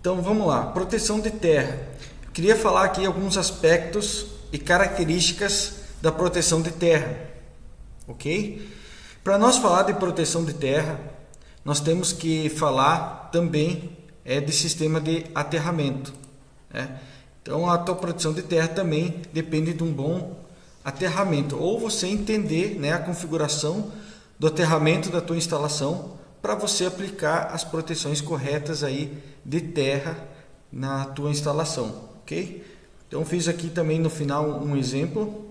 Então vamos lá, proteção de terra. Eu queria falar aqui alguns aspectos e características da proteção de terra, ok? Para nós falar de proteção de terra, nós temos que falar também de sistema de aterramento, né? Então a tua proteção de terra também depende de um bom aterramento, ou você entender, né, a configuração do aterramento da tua instalação para você aplicar as proteções corretas aí de terra na tua instalação, ok? Então fiz aqui também no final um exemplo,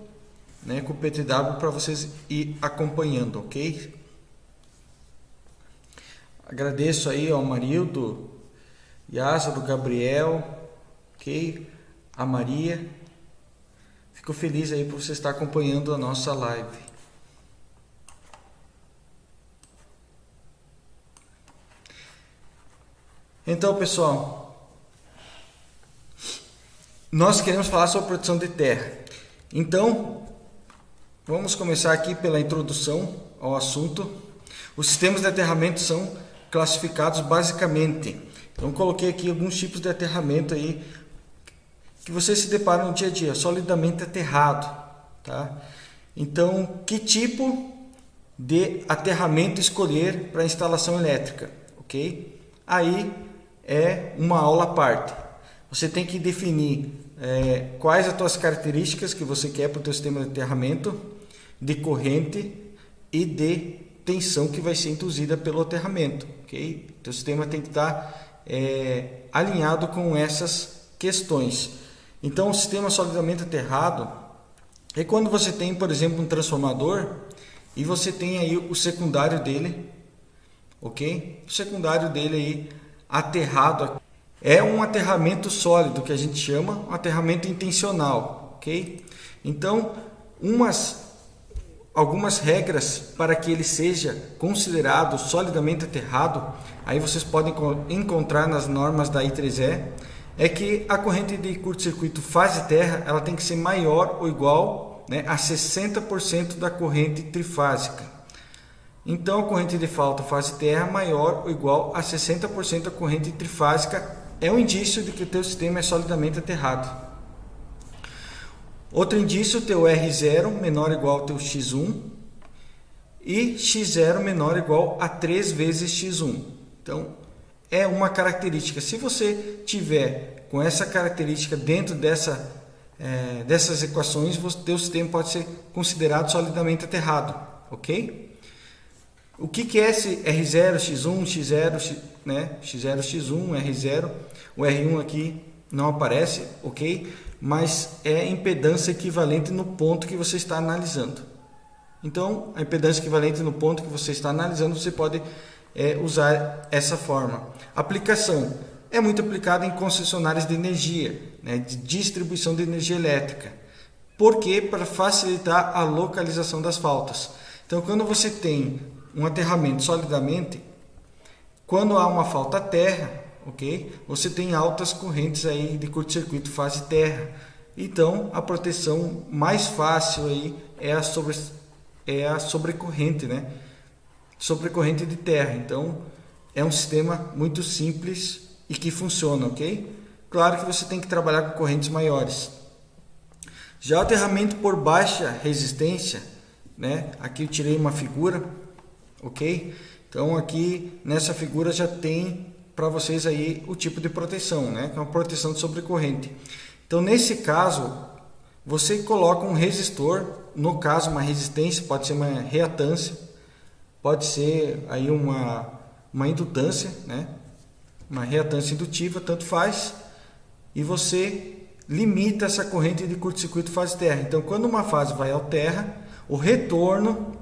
né, com o PTW para vocês ir acompanhando, ok? Agradeço aí ao Marildo, Yásaro, Gabriel, ok? A Maria. Fico feliz aí por você estar acompanhando a nossa live. Então, pessoal, nós queremos falar sobre proteção de terra. Então, vamos começar aqui pela introdução ao assunto. Os sistemas de aterramento são classificados basicamente. Então, coloquei aqui alguns tipos de aterramento aí que você se depara no dia a dia, solidamente aterrado, tá? Então, que tipo de aterramento escolher para instalação elétrica, ok? Aí é uma aula à parte. Você tem que definir quais as tuas características que você quer para o teu sistema de aterramento, de corrente e de tensão que vai ser induzida pelo aterramento, ok? O teu sistema tem que estar alinhado com essas questões. Então, o sistema solidamente aterrado é quando você tem, por exemplo, um transformador e você tem aí o secundário dele, ok? O secundário dele aí aterrado é um aterramento sólido, que a gente chama um aterramento intencional, ok? Então, algumas regras para que ele seja considerado solidamente aterrado, aí vocês podem encontrar nas normas da I3E, é que a corrente de curto-circuito fase terra ela tem que ser maior ou igual, né, a 60% da corrente trifásica. Então, a corrente de falta fase terra maior ou igual a 60% da corrente trifásica é um indício de que o teu sistema é solidamente aterrado. Outro indício, teu R0 menor ou igual ao teu X1 e X0 menor ou igual a 3 vezes X1. Então, é uma característica. Se você tiver com essa característica dentro dessas equações, o teu sistema pode ser considerado solidamente aterrado, ok? O que é esse R0, X1, X0, né? X0, X1, R0, o R1 aqui não aparece, ok? Mas é impedância equivalente no ponto que você está analisando. Então, a impedância equivalente no ponto que você está analisando, você pode usar essa forma. Aplicação é muito aplicada em concessionárias de energia, né? De distribuição de energia elétrica. Por quê? Para facilitar a localização das faltas. Então, quando você tem um aterramento solidamente, quando há uma falta terra, ok? Você tem altas correntes aí de curto-circuito fase terra. Então, a proteção mais fácil aí é a sobrecorrente, né? Sobrecorrente de terra. Então, é um sistema muito simples e que funciona, ok? Claro que você tem que trabalhar com correntes maiores. Já o aterramento por baixa resistência, né? Aqui eu tirei uma figura, ok? Então aqui nessa figura já tem para vocês aí o tipo de proteção, né? Que é uma proteção de sobrecorrente. Então nesse caso você coloca um resistor, no caso uma resistência, pode ser uma reatância, pode ser aí uma indutância, né? Uma reatância indutiva, tanto faz, e você limita essa corrente de curto-circuito fase terra. Então quando uma fase vai ao terra, o retorno,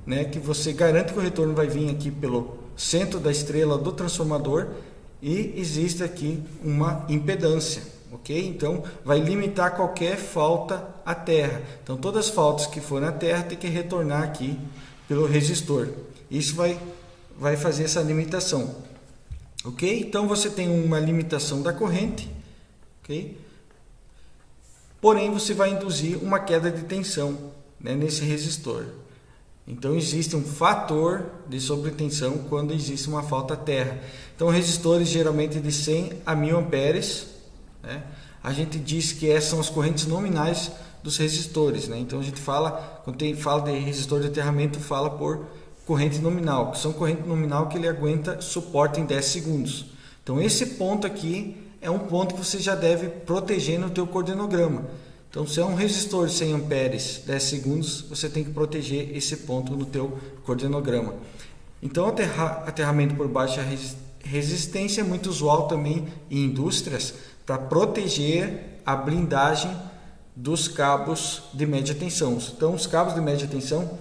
né, que você garante que o retorno vai vir aqui pelo centro da estrela do transformador e existe aqui uma impedância, ok? Então vai limitar qualquer falta à terra. Então todas as faltas que forem à terra tem que retornar aqui pelo resistor. Isso vai fazer essa limitação, ok? Então você tem uma limitação da corrente, ok? Porém você vai induzir uma queda de tensão, né, nesse resistor. Então existe um fator de sobretensão quando existe uma falta terra. Então resistores geralmente de 100 a 1000 amperes, né? A gente diz que essas são as correntes nominais dos resistores, né? Então a gente fala, quando fala de resistor de aterramento, fala por corrente nominal, que são corrente nominal que ele aguenta suporte em 10 segundos. Então esse ponto aqui é um ponto que você já deve proteger no teu coordenograma. Então se é um resistor de 100 amperes, 10 segundos, você tem que proteger esse ponto no teu coordenograma. Então aterramento por baixa resistência é muito usual também em indústrias para proteger a blindagem dos cabos de média tensão. Então os cabos de média tensão,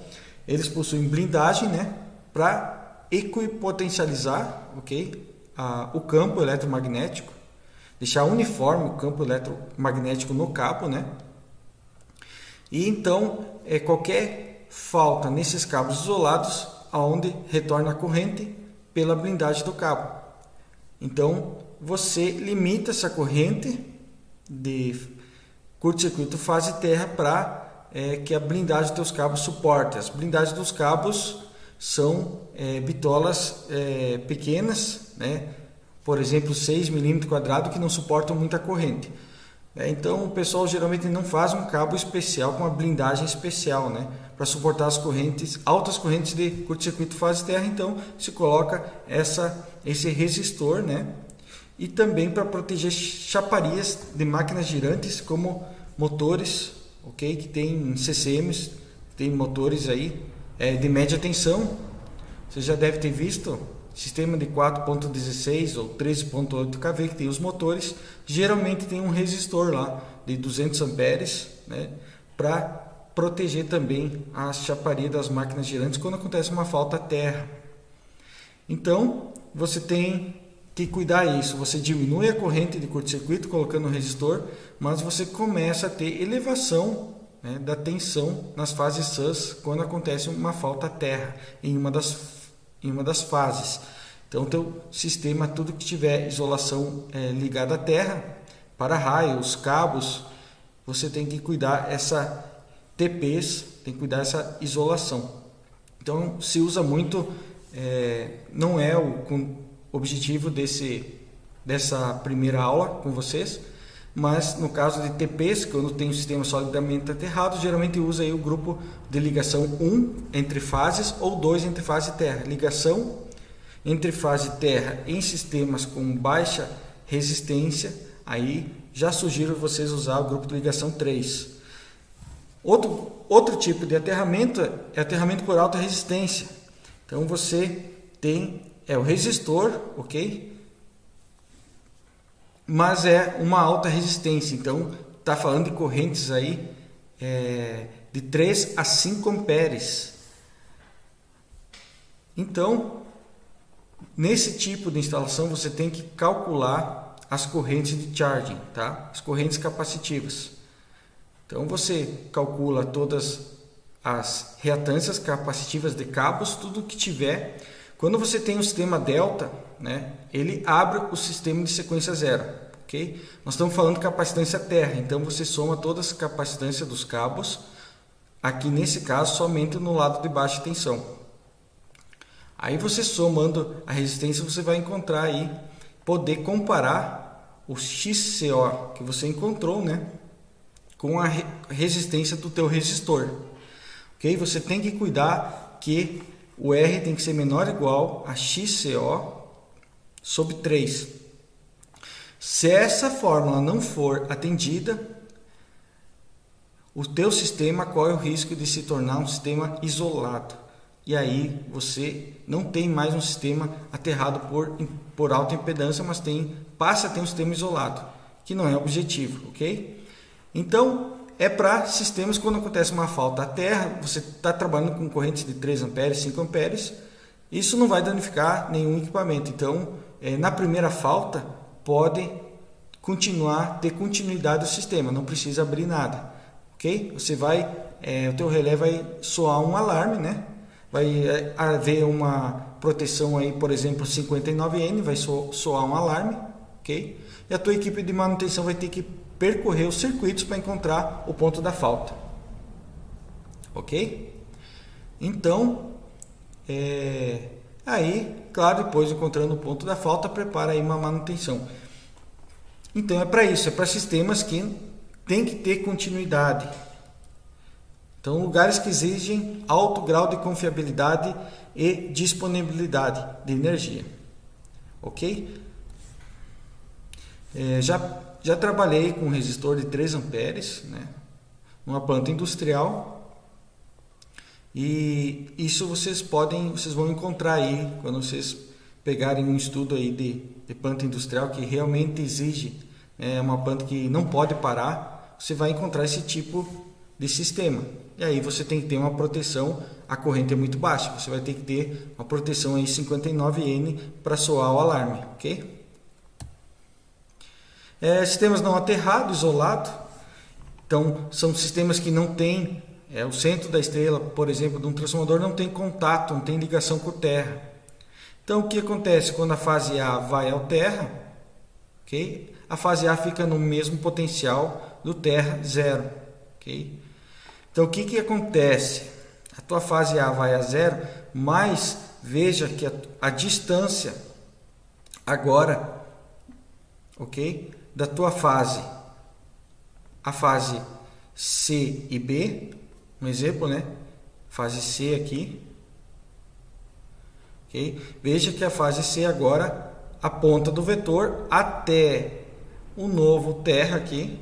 eles possuem blindagem, né, para equipotencializar, ok, o campo eletromagnético, deixar uniforme o campo eletromagnético no cabo, né? E então qualquer falta nesses cabos isolados, aonde retorna a corrente pela blindagem do cabo. Então você limita essa corrente de curto-circuito fase terra para que a blindagem dos teus cabos suporte. As blindagens dos cabos são bitolas pequenas, né? Por exemplo 6 mm², que não suportam muita corrente. Então o pessoal geralmente não faz um cabo especial com uma blindagem especial, né, para suportar as correntes, altas correntes de curto-circuito fase terra. Então se coloca esse resistor, né, e também para proteger chaparias de máquinas girantes como motores, ok, que tem CCMs, tem motores aí de média tensão. Você já deve ter visto sistema de 4.16 ou 13.8 kV, que tem os motores, geralmente tem um resistor lá de 200 amperes, né, para proteger também a chaparia das máquinas girantes quando acontece uma falta terra. Então você tem que cuidar disso. Você diminui a corrente de curto-circuito colocando o resistor, mas você começa a ter elevação, né, da tensão nas fases sus quando acontece uma falta terra em uma das fases. Então teu sistema, tudo que tiver isolação ligada à terra, para-raios, cabos, você tem que cuidar essa TPs, tem que cuidar essa isolação. Então se usa muito, não é o objetivo dessa primeira aula com vocês, mas no caso de TPs, quando tem um sistema solidamente aterrado, geralmente usa aí o grupo de ligação 1 entre fases ou 2 entre fase e terra. Ligação entre fase e terra em sistemas com baixa resistência, aí já sugiro vocês usar o grupo de ligação 3. Outro tipo de aterramento é aterramento por alta resistência. Então você tem o resistor, ok? Mas é uma alta resistência, então está falando de correntes aí de 3 a 5 amperes. Então, nesse tipo de instalação você tem que calcular as correntes de charging, tá? As correntes capacitivas. Então você calcula todas as reatâncias capacitivas de cabos, tudo que tiver. Quando você tem um sistema delta, né, ele abre o sistema de sequência zero, ok? Nós estamos falando de capacitância terra, então você soma todas as capacitâncias dos cabos, aqui nesse caso somente no lado de baixa tensão. Aí você somando a resistência, você vai encontrar aí, poder comparar o XCO que você encontrou, né, com a resistência do teu resistor, ok? Você tem que cuidar que o R tem que ser menor ou igual a XCO sobre 3. Se essa fórmula não for atendida, o teu sistema corre o risco de se tornar um sistema isolado. E aí você não tem mais um sistema aterrado por alta impedância, mas passa a ter um sistema isolado, que não é o objetivo, ok? Então, é para sistemas quando acontece uma falta à terra, você está trabalhando com correntes de 3 amperes, 5 amperes, isso não vai danificar nenhum equipamento. Então, na primeira falta, pode ter continuidade do sistema, não precisa abrir nada, ok? Você o teu relé vai soar um alarme, né? Vai haver uma proteção aí, por exemplo, 59N, vai soar um alarme, ok? E a tua equipe de manutenção vai ter que percorrer os circuitos para encontrar o ponto da falta, ok? Então, aí, claro, depois encontrando o ponto da falta, prepara aí uma manutenção. Então é para isso, é para sistemas que tem que ter continuidade. Então, lugares que exigem alto grau de confiabilidade e disponibilidade de energia. Ok? Já trabalhei com resistor de 3 amperes, né, numa planta industrial, e isso vocês vão encontrar aí quando vocês pegarem um estudo aí de planta industrial que realmente exige uma planta que não pode parar. Você vai encontrar esse tipo de sistema, e aí você tem que ter uma proteção. A corrente é muito baixa, você vai ter que ter uma proteção aí 59N para soar o alarme, ok? Sistemas não aterrado, isolado. Então, são sistemas que não tem o centro da estrela, por exemplo, de um transformador, não tem contato, não tem ligação com a terra. Então, o que acontece quando a fase A vai ao terra? Okay? A fase A fica no mesmo potencial do terra, 0. Okay? Então, o que acontece? A tua fase A vai a 0, mas veja que a distância agora, ok, da tua fase, a fase C e B, um exemplo, né? Fase C aqui, ok? Veja que a fase C agora, a ponta do vetor até o novo terra aqui,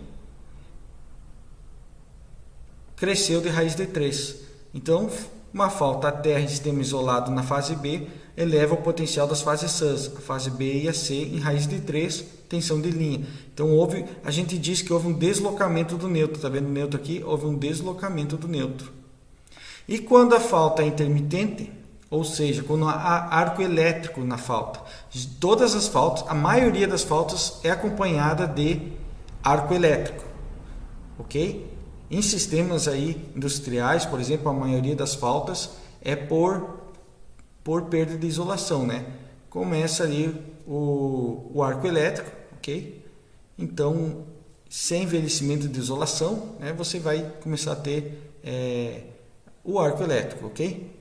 cresceu de raiz de 3. Então, uma falta a terra em sistema isolado na fase B eleva o potencial das fases sus, a fase B e a C em raiz de 3, tensão de linha. Então, a gente diz que houve um deslocamento do neutro. Está vendo o neutro aqui? Houve um deslocamento do neutro. E quando a falta é intermitente, ou seja, quando há arco elétrico na falta, todas as faltas, a maioria das faltas é acompanhada de arco elétrico, ok? Em sistemas aí industriais, por exemplo, a maioria das faltas é por perda de isolação, né? Começa ali o arco elétrico, ok? Então, sem envelhecimento de isolação, né, você vai começar a ter o arco elétrico, ok?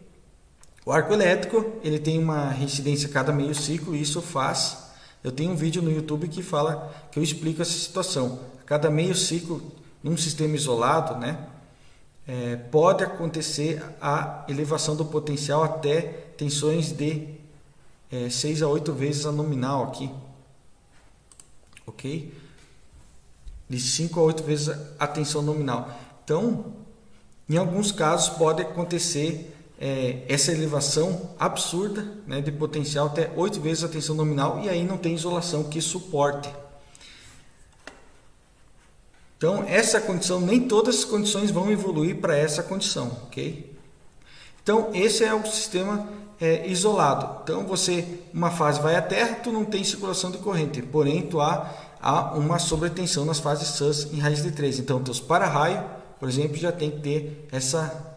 O arco elétrico, ele tem uma reincidência a cada meio ciclo, e isso faz... Eu tenho um vídeo no YouTube que eu explico essa situação. A cada meio ciclo, num sistema isolado, né, pode acontecer a elevação do potencial até tensões de 6 a 8 vezes a nominal aqui, ok? De 5 a 8 vezes a tensão nominal. Então, em alguns casos pode acontecer essa elevação absurda, né, de potencial até 8 vezes a tensão nominal, e aí não tem isolação que suporte. Então, essa condição, nem todas as condições vão evoluir para essa condição, ok? Então, esse é o sistema isolado. Então, uma fase vai à terra, tu não tem circulação de corrente, porém, tu há uma sobretensão nas fases sus em raiz de 3. Então, teus para-raio, por exemplo, já tem que ter essa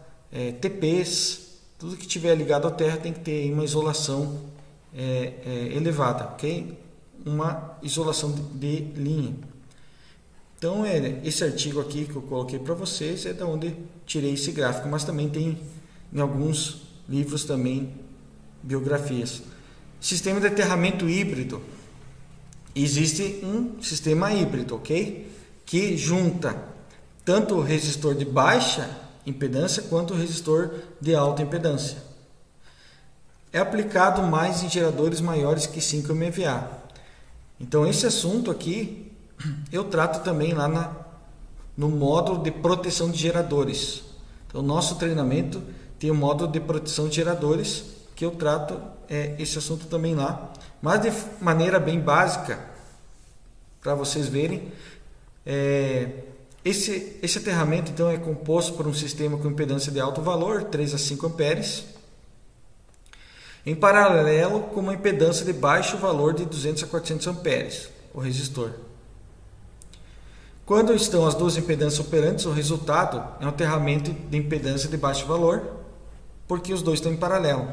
TPs, tudo que tiver ligado à terra tem que ter uma isolação elevada, ok? Uma isolação de linha. Então, esse artigo aqui que eu coloquei para vocês é da onde tirei esse gráfico, mas também tem em alguns livros também biografias. Sistema de aterramento híbrido. Existe um sistema híbrido, ok? Que junta tanto o resistor de baixa impedância quanto o resistor de alta impedância. É aplicado mais em geradores maiores que 5 MVA. Então, esse assunto aqui eu trato também lá no módulo de proteção de geradores. Então, o nosso treinamento tem o módulo de proteção de geradores, que eu trato esse assunto também lá, mas de maneira bem básica, para vocês verem. Esse aterramento então é composto por um sistema com impedância de alto valor, 3 a 5 amperes, em paralelo com uma impedância de baixo valor de 200 a 400 amperes, o resistor. Quando estão as duas impedâncias operantes, o resultado é um aterramento de impedância de baixo valor, porque os dois estão em paralelo.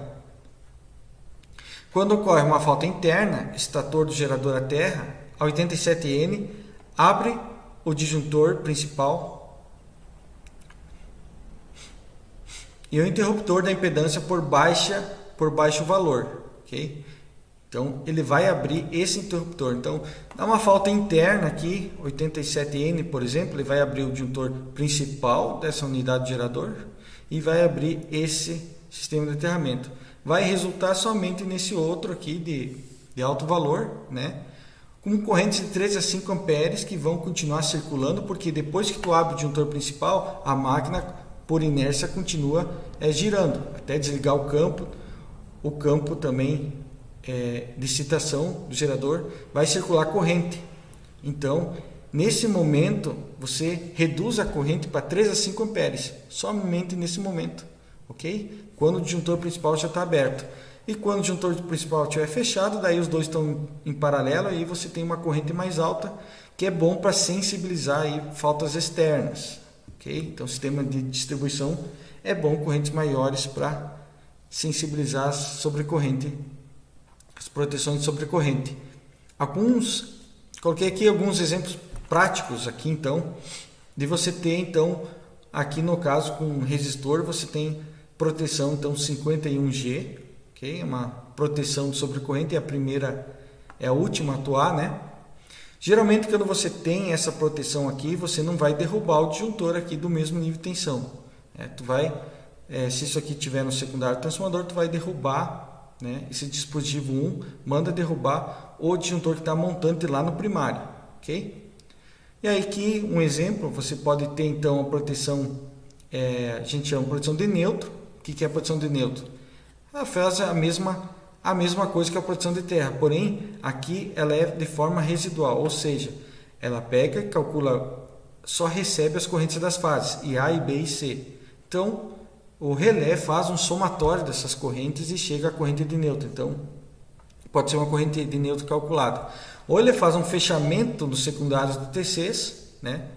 Quando ocorre uma falta interna, estator do gerador à terra, a 87N abre o disjuntor principal e o interruptor da impedância por baixo valor, ok? Então ele vai abrir esse interruptor. Então dá uma falta interna aqui, 87N, por exemplo, ele vai abrir o disjuntor principal dessa unidade de gerador e vai abrir esse sistema de aterramento. Vai resultar somente nesse outro aqui de alto valor, né? Com correntes de 3 a 5 amperes que vão continuar circulando, porque depois que tu abre o disjuntor principal, a máquina por inércia continua girando, até desligar o campo também de excitação do gerador vai circular corrente. Então, nesse momento, você reduz a corrente para 3 a 5 amperes, somente nesse momento, ok? Quando o disjuntor principal já está aberto. E quando o disjuntor principal estiver fechado, daí os dois estão em paralelo, aí você tem uma corrente mais alta, que é bom para sensibilizar aí faltas externas, ok? Então, o sistema de distribuição é bom correntes maiores para sensibilizar sobre corrente, as proteções de sobrecorrente. Coloquei aqui alguns exemplos práticos aqui, então, de você ter, então, aqui no caso com um resistor, você tem proteção, então, 51G, ok? Uma proteção de sobrecorrente, é a última a atuar, né? Geralmente, quando você tem essa proteção aqui, você não vai derrubar o disjuntor aqui do mesmo nível de tensão. Se isso aqui tiver no secundário transformador, tu vai derrubar, né? Esse dispositivo 1 manda derrubar o disjuntor que está montante lá no primário, ok? E aí aqui um exemplo, você pode ter então a proteção, a gente chama de proteção de neutro. O que é a proteção de neutro? Ela faz a mesma coisa que a proteção de terra, porém aqui ela é de forma residual, ou seja, ela pega, calcula, só recebe as correntes das fases, e A, e B e C. Então o relé faz um somatório dessas correntes e chega à corrente de neutro. Então pode ser uma corrente de neutro calculada. Ou ele faz um fechamento dos secundários do TCs, né?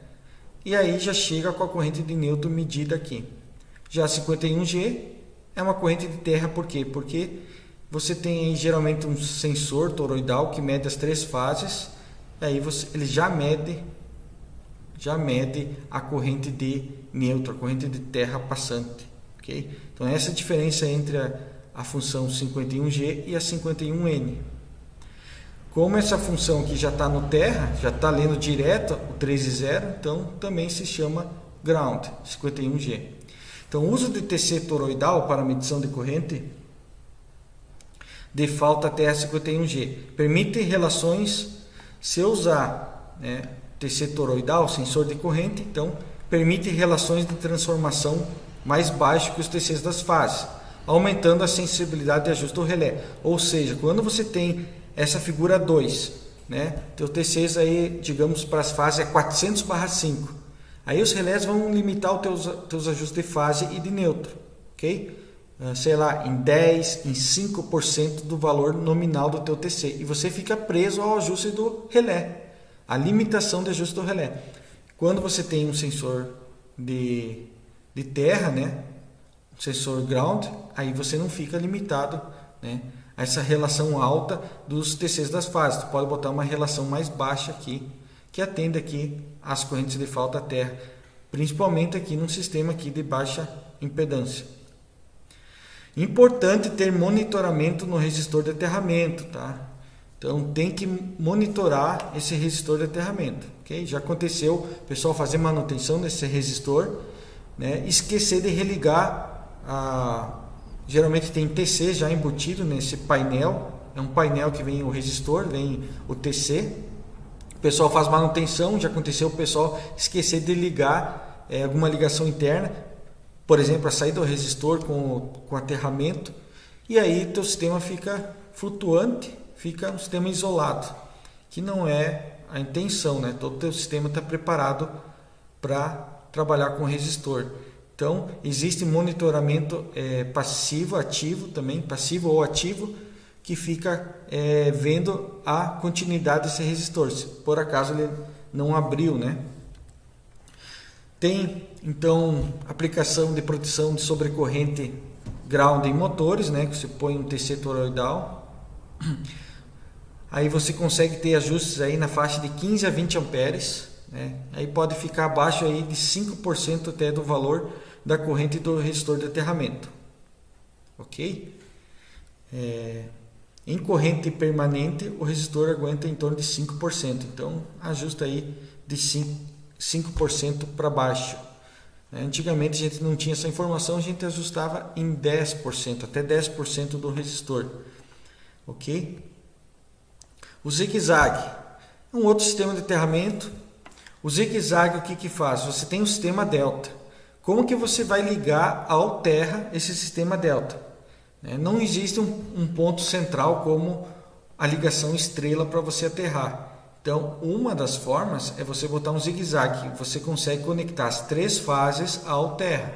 E aí já chega com a corrente de neutro medida aqui. Já 51G é uma corrente de terra, por quê? Porque você tem geralmente um sensor toroidal que mede as 3 fases, e aí ele já mede a corrente de neutro, a corrente de terra passante. Okay? Então essa é a diferença entre a função 51G e a 51N. Como essa função aqui já está no terra, já está lendo direto o 3 e 0, então também se chama ground, 51G. Então o uso de TC toroidal para medição de corrente de falta até a 51G permite relações, se eu usar TC toroidal, sensor de corrente, então permite relações de transformação mais baixo que os TCs das fases, aumentando a sensibilidade de ajuste do relé. Ou seja, quando você tem essa figura 2, né, teu TCs aí, digamos, para as fases é 400/5, aí os relés vão limitar os teus ajustes de fase e de neutro, ok? Sei lá, em 10, em 5% do valor nominal do teu TC, e você fica preso ao ajuste do relé, a limitação de ajuste do relé. Quando você tem um sensor de terra, né, um sensor ground, aí você não fica limitado, né, a essa relação alta dos TCs das fases. Tu pode botar uma relação mais baixa aqui, que atende aqui às correntes de falta à terra, principalmente aqui num sistema aqui de baixa impedância. Importante ter monitoramento no resistor de aterramento, tá? Então tem que monitorar esse resistor de aterramento, ok? Já aconteceu o pessoal fazer manutenção desse resistor, né? Esquecer de religar, geralmente tem TC já embutido nesse painel, é um painel que vem o resistor, vem o TC, o pessoal faz manutenção, já aconteceu o pessoal esquecer de ligar alguma ligação interna, por exemplo, a saída do resistor com aterramento, e aí teu sistema fica flutuante, fica um sistema isolado, que não é a intenção, né? Todo teu sistema está preparado para trabalhar com resistor. Então, existe monitoramento passivo, ativo também, passivo ou ativo, que fica vendo a continuidade desse resistor, se por acaso ele não abriu, né? Tem, então, aplicação de proteção de sobrecorrente ground em motores, né? Que você põe um TC toroidal. Aí você consegue ter ajustes aí na faixa de 15 a 20 amperes, né? Aí pode ficar abaixo aí de 5% até do valor da corrente do resistor de aterramento. Ok? Em corrente permanente, o resistor aguenta em torno de 5%. Então, ajusta aí de 5% para baixo. Antigamente a gente não tinha essa informação, a gente ajustava em 10%, até 10% do resistor. Ok? O zigue-zague é um outro sistema de aterramento. O zigue-zague, o que faz? Você tem um sistema delta. Como que você vai ligar ao terra esse sistema delta? Não existe um ponto central como a ligação estrela para você aterrar. Então, uma das formas é você botar um zigue-zague. Você consegue conectar as 3 fases ao terra.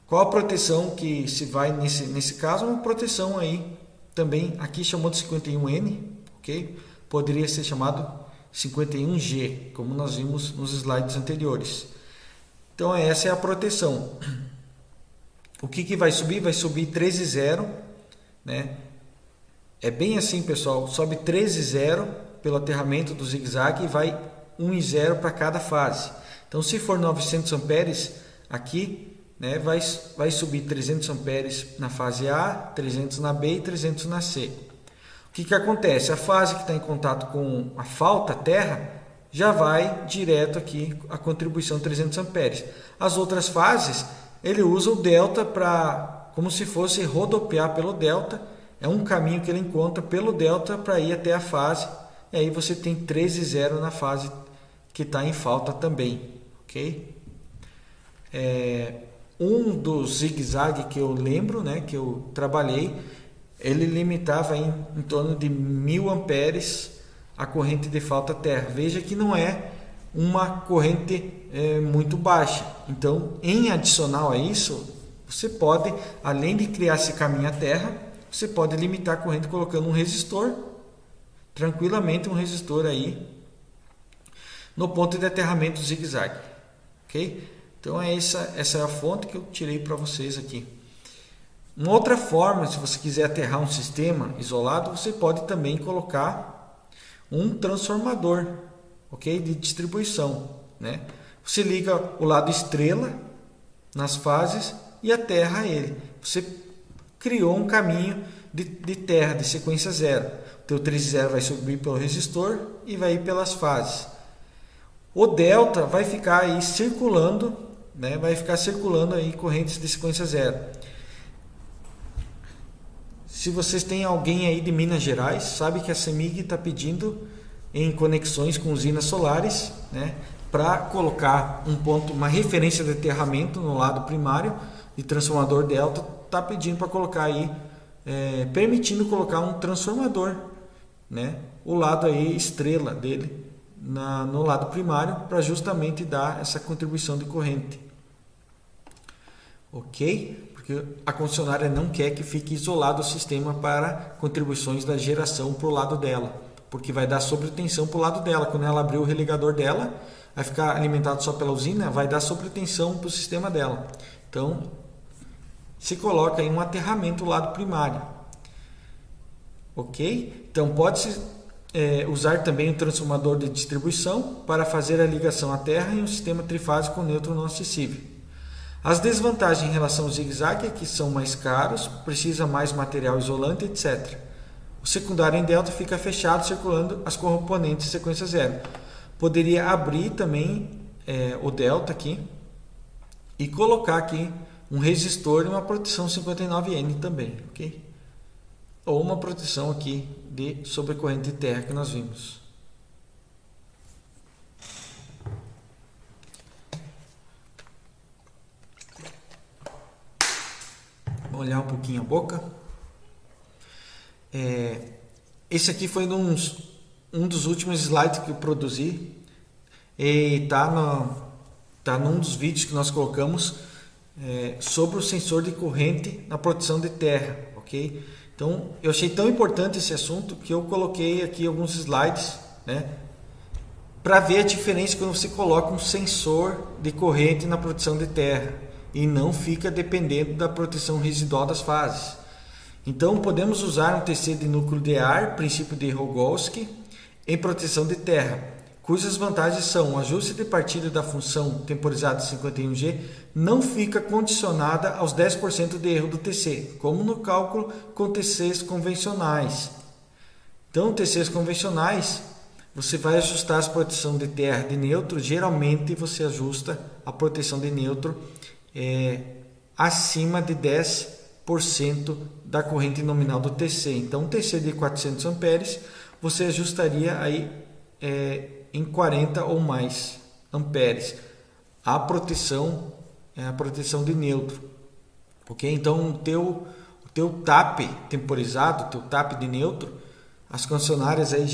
Qual a proteção que se vai nesse caso? Uma proteção aí também, aqui chamou de 51N, ok? Poderia ser chamado 51G, como nós vimos nos slides anteriores. Então, essa é a proteção. O que vai subir? Vai subir 13,0, né? É bem assim, pessoal, sobe 13,0 pelo aterramento do zigue-zague e vai 1,0 para cada fase. Então, se for 900 amperes, aqui, né, vai subir 300 amperes na fase A, 300 na B e 300 na C. O que acontece? A fase que está em contato com a falta, terra, já vai direto aqui a contribuição 300 amperes. As outras fases, ele usa o delta como se fosse rodopiar pelo delta. É um caminho que ele encontra pelo delta para ir até a fase. E aí você tem 13,0 na fase que está em falta também. Ok? Um dos zigue-zague que eu lembro, né, que eu trabalhei, ele limitava em torno de 1000 amperes a corrente de falta terra. Veja que não é uma corrente muito baixa. Então, em adicional a isso, você pode, além de criar esse caminho à terra, você pode limitar a corrente colocando um resistor, tranquilamente um resistor aí no ponto de aterramento zigue-zague. Ok? Então essa é a fonte que eu tirei para vocês aqui. Uma outra forma, se você quiser aterrar um sistema isolado, você pode também colocar um transformador, ok, de distribuição, né? Você liga o lado estrela nas fases e aterra ele. Você criou um caminho de terra, de sequência 0. O teu 13,0 vai subir pelo resistor e vai ir pelas fases. O delta vai ficar aí circulando, né? Vai ficar circulando aí correntes de sequência 0. Se vocês têm alguém aí de Minas Gerais, sabe que a CEMIG está pedindo em conexões com usinas solares, né, para colocar uma referência de aterramento no lado primário de transformador delta, está pedindo para colocar aí, permitindo colocar um transformador, né, o lado aí estrela dele no lado primário, para justamente dar essa contribuição de corrente. Ok? Porque a concessionária não quer que fique isolado o sistema para contribuições da geração para o lado dela, porque vai dar sobretensão para o lado dela. Quando ela abrir o religador dela, vai ficar alimentado só pela usina, vai dar sobretensão para o sistema dela. Então, se coloca em um aterramento do lado primário. Ok? Então, pode-se usar também o transformador de distribuição para fazer a ligação à terra em um sistema trifásico neutro não acessível. As desvantagens em relação ao zigue-zague é que são mais caros, precisa mais material isolante, etc. O secundário em delta fica fechado, circulando as componentes sequência 0. Poderia abrir também o delta aqui e colocar aqui um resistor e uma proteção 59N também, ok? Ou uma proteção aqui de sobrecorrente de terra que nós vimos. Vamos olhar um pouquinho a boca. Esse aqui foi um dos últimos slides que eu produzi e tá num dos vídeos que nós colocamos sobre o sensor de corrente na proteção de terra, ok? Então eu achei tão importante esse assunto que eu coloquei aqui alguns slides, né, para ver a diferença quando você coloca um sensor de corrente na proteção de terra e não fica dependendo da proteção residual das fases. Então, podemos usar um TC de núcleo de ar, princípio de Rogowski, em proteção de terra. cujas vantagens são: o ajuste de partida da função temporizada 51G não fica condicionada aos 10% de erro do TC, como no cálculo com TCs convencionais. Então, TCs convencionais, você vai ajustar a proteção de terra de neutro. Geralmente você ajusta a proteção de neutro acima de 10% da corrente nominal do TC. Então, um TC de 400 amperes, você ajustaria aí em 40 ou mais amperes a proteção de neutro. Ok? Então, o teu TAP temporizado, o teu TAP de neutro, as concessionárias aí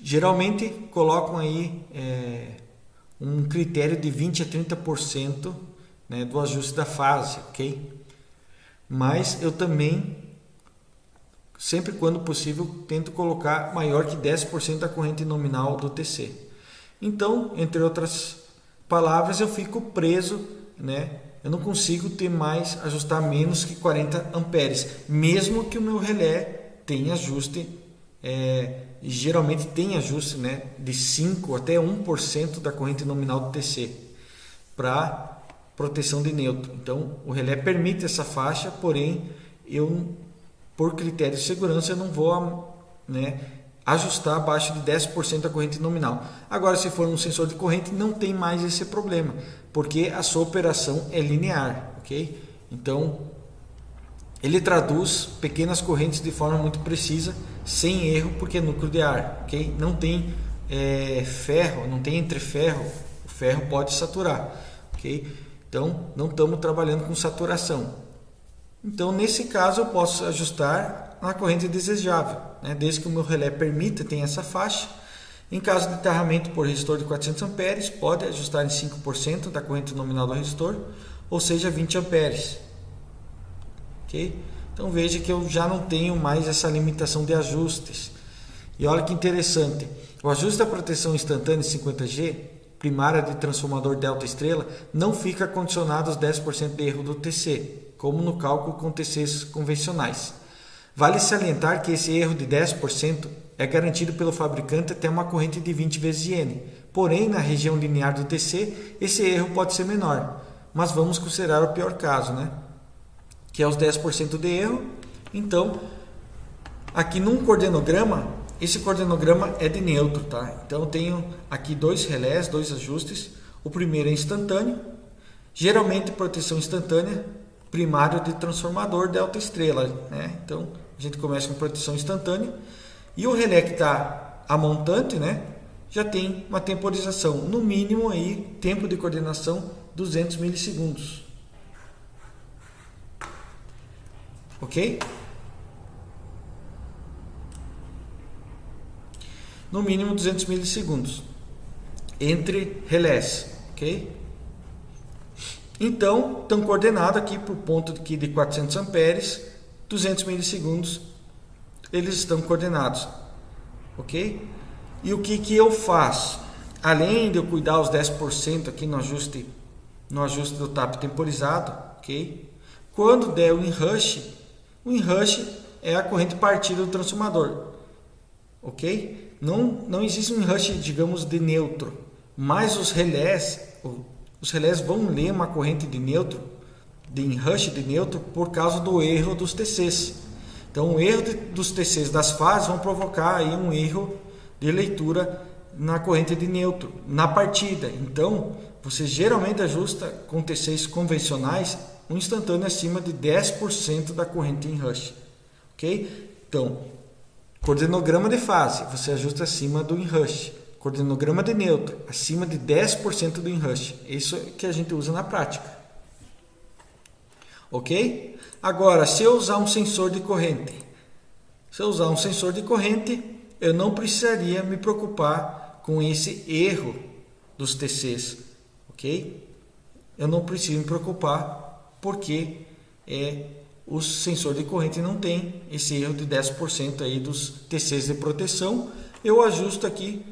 geralmente colocam aí um critério de 20 a 30%, né, do ajuste da fase, ok? Mas eu também, sempre quando possível, tento colocar maior que 10% da corrente nominal do TC. Então, entre outras palavras, eu fico preso, né? Eu não consigo ajustar menos que 40 amperes, mesmo que o meu relé tenha ajuste, geralmente tem ajuste, né, de 5 até 1% da corrente nominal do TC para proteção de neutro. Então, o relé permite essa faixa, porém, por critério de segurança, eu não vou, né, ajustar abaixo de 10% da corrente nominal. Agora, se for um sensor de corrente, não tem mais esse problema, porque a sua operação é linear, ok? Então, ele traduz pequenas correntes de forma muito precisa, sem erro, porque é núcleo de ar, ok? Não tem ferro, não tem entreferro, o ferro pode saturar, ok? Então, não estamos trabalhando com saturação. Então, nesse caso, eu posso ajustar na corrente desejável, né? Desde que o meu relé permita, tem essa faixa. Em caso de aterramento por resistor de 400 amperes, pode ajustar em 5% da corrente nominal do resistor, ou seja, 20 amperes. Okay? Então, veja que eu já não tenho mais essa limitação de ajustes. E olha que interessante, o ajuste da proteção instantânea 50G, primária de transformador delta estrela, não fica condicionado aos 10% de erro do TC, como no cálculo com TCs convencionais. Vale salientar que esse erro de 10% é garantido pelo fabricante até uma corrente de 20 vezes N. Porém, na região linear do TC, esse erro pode ser menor. Mas vamos considerar o pior caso, né? Que é os 10% de erro. Então, aqui num coordenograma, esse coordenograma é de neutro, tá? Então, eu tenho aqui dois relés, dois ajustes. O primeiro é instantâneo, geralmente proteção instantânea, primário de transformador delta estrela, né? Então, a gente começa com proteção instantânea. E o relé que está a montante, né, já tem uma temporização, no mínimo aí, tempo de coordenação 200 milissegundos. Ok? No mínimo 200 milissegundos entre relés, ok? Então, estão coordenados aqui por ponto aqui de 400 amperes, 200 milissegundos, eles estão coordenados, ok? E o que eu faço? Além de eu cuidar os 10% aqui no ajuste do TAP temporizado, ok? Quando der o inrush é a corrente partida do transformador, ok? Não existe um inrush, digamos, de neutro, mas os relés vão ler uma corrente de neutro, de inrush de neutro, por causa do erro dos TCs. Então, o erro dos TCs das fases vão provocar aí um erro de leitura na corrente de neutro, na partida. Então, você geralmente ajusta com TCs convencionais um instantâneo acima de 10% da corrente em rush. Ok? Então, coordenograma de fase, você ajusta acima do inrush. Coordenograma de neutro, acima de 10% do inrush. Isso é que a gente usa na prática. Ok? Agora, se eu usar um sensor de corrente, eu não precisaria me preocupar com esse erro dos TCs. Ok? Eu não preciso me preocupar porque o sensor de corrente não tem esse erro de 10% aí dos TCs de proteção. Eu ajustei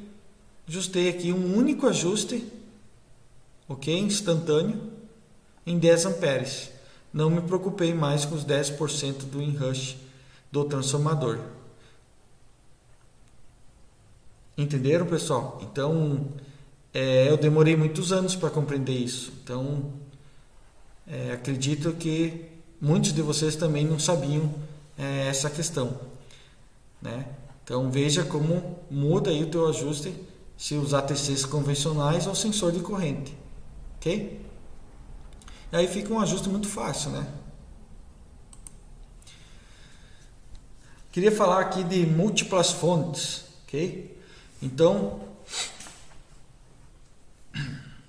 aqui um único ajuste, ok, instantâneo, em 10 amperes. Não me preocupei mais com os 10% do inrush do transformador. Entenderam, pessoal? Então, eu demorei muitos anos para compreender isso. Então, acredito que muitos de vocês também não sabiam essa questão, né? Então, veja como muda aí o teu ajuste se usar TCs convencionais ou sensor de corrente, ok? E aí fica um ajuste muito fácil, né? Queria falar aqui de múltiplas fontes, ok? Então,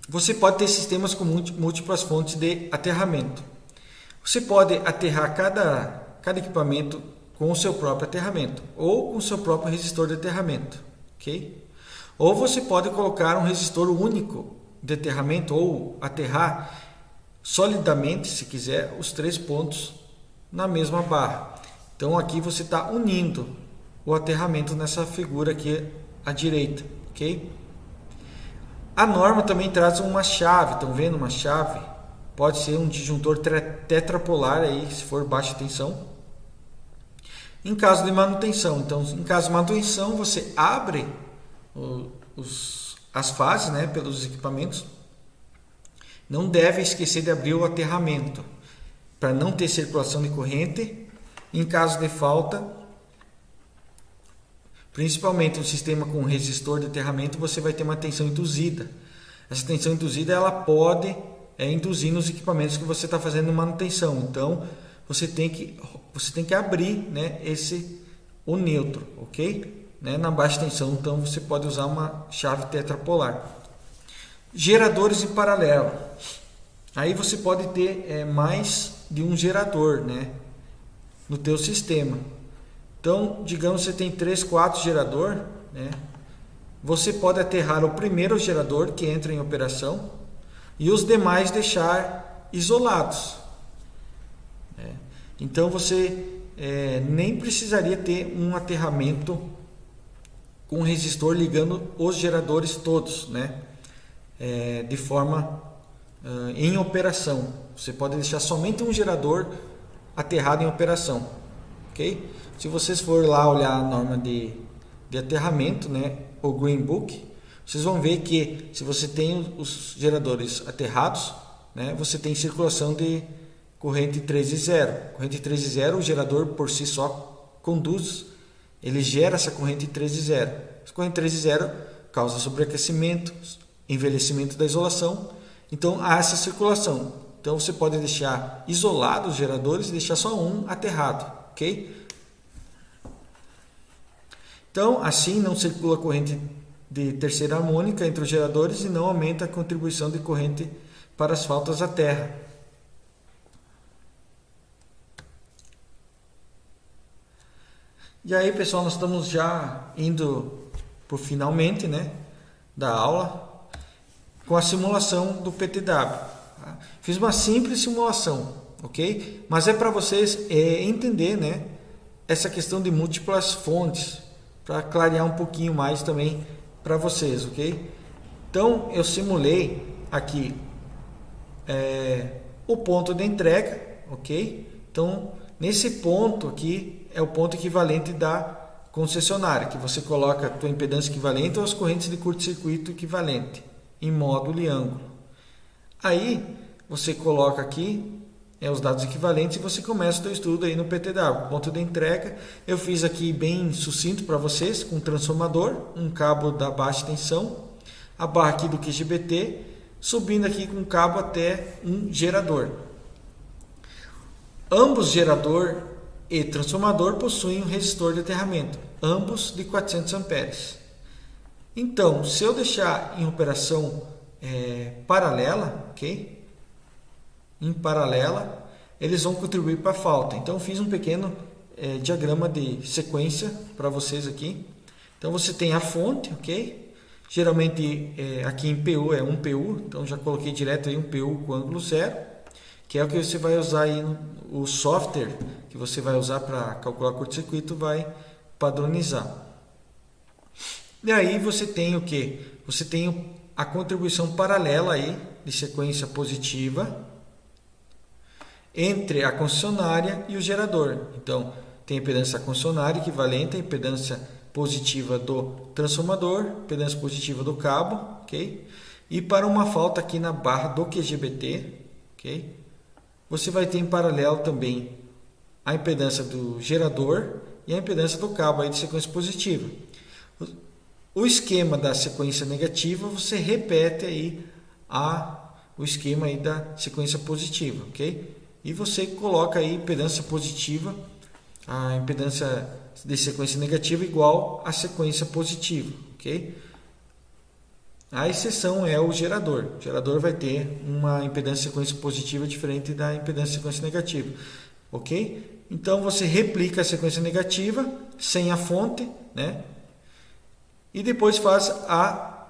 você pode ter sistemas com múltiplas fontes de aterramento. Você pode aterrar cada equipamento com o seu próprio aterramento ou com o seu próprio resistor de aterramento, ok? Ou você pode colocar um resistor único de aterramento ou aterrar solidamente, se quiser, os 3 pontos na mesma barra. Então aqui você está unindo o aterramento nessa figura aqui à direita, ok? A norma também traz uma chave, estão vendo uma chave? Pode ser um disjuntor tetrapolar aí, se for baixa tensão. Em caso de manutenção, então em caso de manutenção você abre as fases, né, pelos equipamentos. Não deve esquecer de abrir o aterramento para não ter circulação de corrente. Em caso de falta, principalmente um sistema com resistor de aterramento, você vai ter uma tensão induzida. Essa tensão induzida ela pode induzir nos equipamentos que você está fazendo manutenção. Então você tem que abrir, né, o neutro, ok? Né, na baixa tensão, então você pode usar uma chave tetrapolar. Geradores em paralelo. Aí você pode ter mais de um gerador, né, no teu sistema. Então, digamos que você tem 3, 4 geradores, né? Você pode aterrar o primeiro gerador que entra em operação e os demais deixar isolados. Então você nem precisaria ter um aterramento com resistor ligando os geradores todos, né? De forma em operação. Você pode deixar somente um gerador aterrado em operação, ok? Se vocês forem lá olhar a norma de aterramento, né, o Green Book, vocês vão ver que se você tem os geradores aterrados, né, você tem circulação de corrente 13,0. Corrente 13,0, o gerador por si só conduz, ele gera essa corrente 13,0. Essa corrente 13,0 causa sobreaquecimento, envelhecimento da isolação, então há essa circulação. Então você pode deixar isolados os geradores e deixar só um aterrado, ok? Então assim não circula corrente de terceira harmônica entre os geradores e não aumenta a contribuição de corrente para as faltas à terra. E aí, pessoal, nós estamos já indo por finalmente, né, da aula com a simulação do PTW. Fiz uma simples simulação, ok? Mas é para vocês entender, né, essa questão de múltiplas fontes, para clarear um pouquinho mais também para vocês, ok? Então eu simulei aqui o ponto de entrega, ok? Então nesse ponto aqui é o ponto equivalente da concessionária, que você coloca a tua impedância equivalente ou as correntes de curto-circuito equivalente em módulo e ângulo. Aí você coloca aqui os dados equivalentes e você começa o seu estudo aí no PTW. Ponto de entrega, eu fiz aqui bem sucinto para vocês, com um transformador, um cabo da baixa tensão, a barra aqui do QGBT, subindo aqui com um cabo até um gerador. Ambos gerador e transformador possuem um resistor de aterramento, ambos de 400 amperes. Então, se eu deixar em operação paralela, ok? Em paralela, eles vão contribuir para a falta. Então, eu fiz um pequeno diagrama de sequência para vocês aqui. Então, você tem a fonte, ok? Geralmente, aqui em PU é 1 PU, então já coloquei direto aí 1 PU com ângulo 0, que é o que você vai usar aí, o software que você vai usar para calcular curto-circuito vai padronizar. E aí você tem o que? Você tem a contribuição paralela aí, de sequência positiva, entre a concessionária e o gerador. Então, tem a impedância concessionária equivalente à impedância positiva do transformador, impedância positiva do cabo, ok? E para uma falta aqui na barra do QGBT, ok? Você vai ter em paralelo também a impedância do gerador e a impedância do cabo aí de sequência positiva. O esquema da sequência negativa, você repete aí o esquema aí da sequência positiva, ok? E você coloca aí impedância positiva, a impedância de sequência negativa igual à sequência positiva, ok? A exceção é o gerador. O gerador vai ter uma impedância de sequência positiva diferente da impedância de sequência negativa, ok? Então você replica a sequência negativa sem a fonte, né? E depois faz a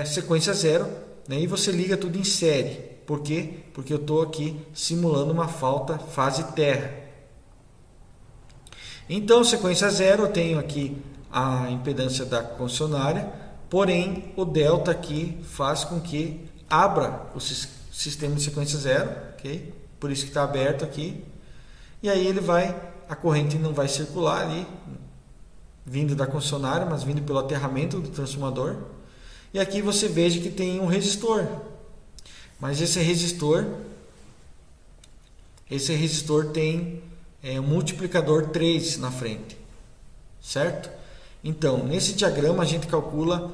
sequência zero, né? E você liga tudo em série. Por quê? Porque eu estou aqui simulando uma falta fase terra. Então, sequência zero, eu tenho aqui a impedância da concessionária, porém o delta aqui faz com que abra o sistema de sequência zero, ok? Por isso que está aberto aqui. E aí a corrente não vai circular ali, vindo da concessionária, mas vindo pelo aterramento do transformador. E aqui você veja que tem um resistor. Mas esse resistor tem um multiplicador 3 na frente, certo? Então, nesse diagrama a gente calcula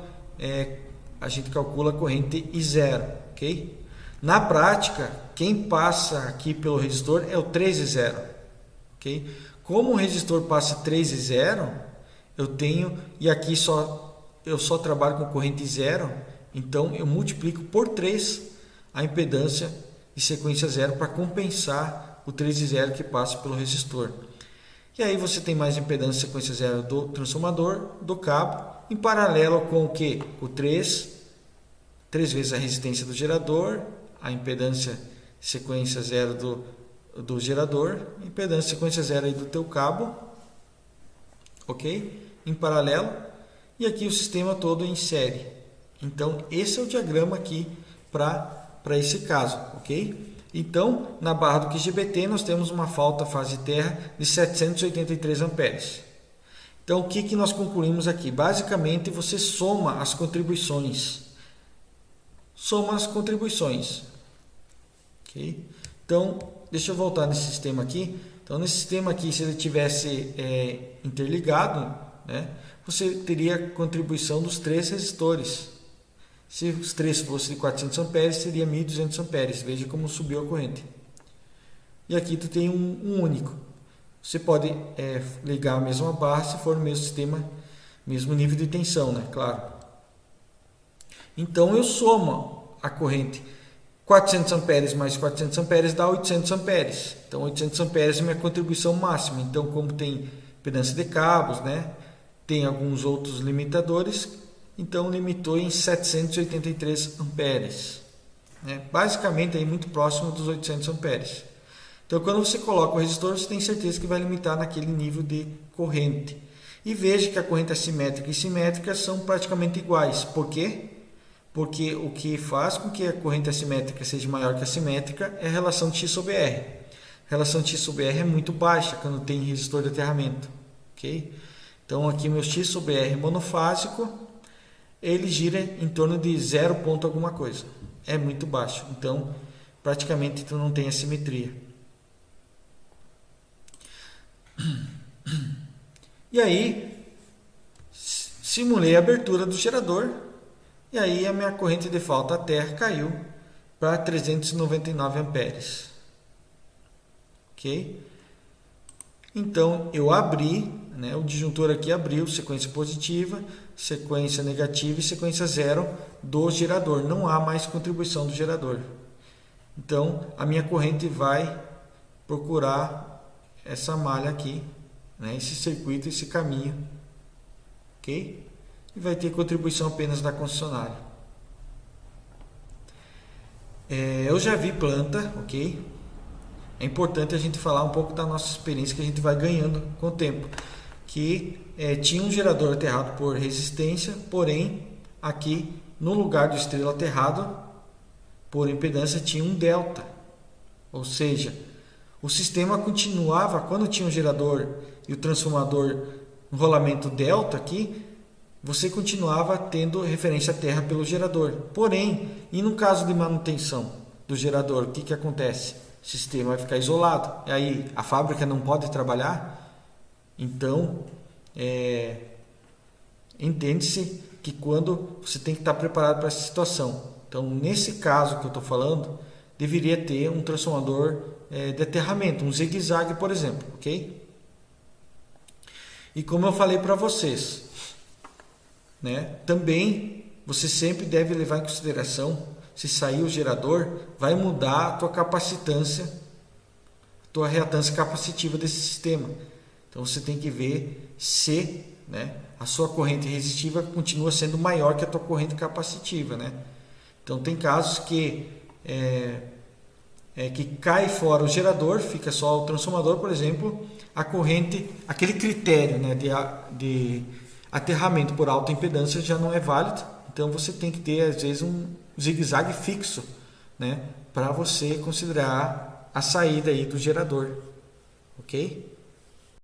a corrente I0, ok? Na prática, quem passa aqui pelo resistor é o 3 e 0, ok? Como o resistor passa 3 e 0, e aqui eu só trabalho com corrente 0, então eu multiplico por 3 a impedância de sequência 0 para compensar o 3 e 0 que passa pelo resistor. E aí você tem mais impedância de sequência 0 do transformador, do cabo, em paralelo com o que? O 3 vezes a resistência do gerador, a impedância de sequência 0 do gerador, impedância de sequência 0 aí do teu cabo, ok? Em paralelo, e aqui o sistema todo em série. Então esse é o diagrama aqui para esse caso, ok? Então, na barra do QGBT nós temos uma falta fase terra de 783 amperes. Então, o que nós concluímos aqui? Basicamente, você soma as contribuições. Ok? Então, deixa eu voltar nesse sistema aqui. Então, nesse sistema aqui, se ele tivesse interligado, né, você teria contribuição dos 3 resistores. Se os 3 fossem de 400 amperes, seria 1.200 amperes. Veja como subiu a corrente. E aqui tu tem um único. Você pode ligar a mesma barra se for o mesmo sistema, mesmo nível de tensão, né? Claro. Então eu somo a corrente. 400 amperes mais 400 amperes dá 800 amperes. Então 800 amperes é a minha contribuição máxima. Então, como tem impedância de cabos, né? Tem alguns outros limitadores. Então limitou em 783 amperes, né? Basicamente aí muito próximo dos 800 amperes. Então quando você coloca o resistor, você tem certeza que vai limitar naquele nível de corrente. E veja que a corrente assimétrica e simétrica são praticamente iguais. Por quê? Porque o que faz com que a corrente assimétrica seja maior que a simétrica é a relação de X sobre R. A relação de X sobre R é muito baixa quando tem resistor de aterramento, ok? Então aqui meu X sobre R monofásico, ele gira em torno de 0 ponto alguma coisa. É muito baixo. Então, praticamente, tu não tem assimetria. E aí, simulei a abertura do gerador. E aí, a minha corrente de falta à terra caiu para 399 amperes. Ok? Então, eu abri, né, o disjuntor aqui abriu, sequência positiva, sequência negativa e sequência zero do gerador. Não há mais contribuição do gerador. Então, a minha corrente vai procurar essa malha aqui, né, esse circuito, esse caminho. Ok? E vai ter contribuição apenas da concessionária. Eu já vi planta, ok? É importante a gente falar um pouco da nossa experiência que a gente vai ganhando com o tempo. Que tinha um gerador aterrado por resistência, porém aqui no lugar do estrela aterrado por impedância tinha um delta. Ou seja, o sistema continuava, quando tinha um gerador e o transformador no rolamento delta aqui, você continuava tendo referência à terra pelo gerador. Porém, e no caso de manutenção do gerador, o que acontece? O sistema vai ficar isolado. E aí a fábrica não pode trabalhar. Então, entende-se que quando você tem que estar preparado para essa situação. Então, nesse caso que eu estou falando, deveria ter um transformador de aterramento, um zigue-zague, por exemplo, ok? E como eu falei para vocês, né, também você sempre deve levar em consideração, se sair o gerador, vai mudar a tua capacitância, a tua reatância capacitiva desse sistema. Então você tem que ver se, né, a sua corrente resistiva continua sendo maior que a tua corrente capacitiva, né? Então tem casos que que cai fora o gerador, fica só o transformador, por exemplo, a corrente, aquele critério, né, de aterramento por alta impedância já não é válido. Então você tem que ter às vezes um zigue-zague fixo, né, para você considerar a saída aí do gerador, ok?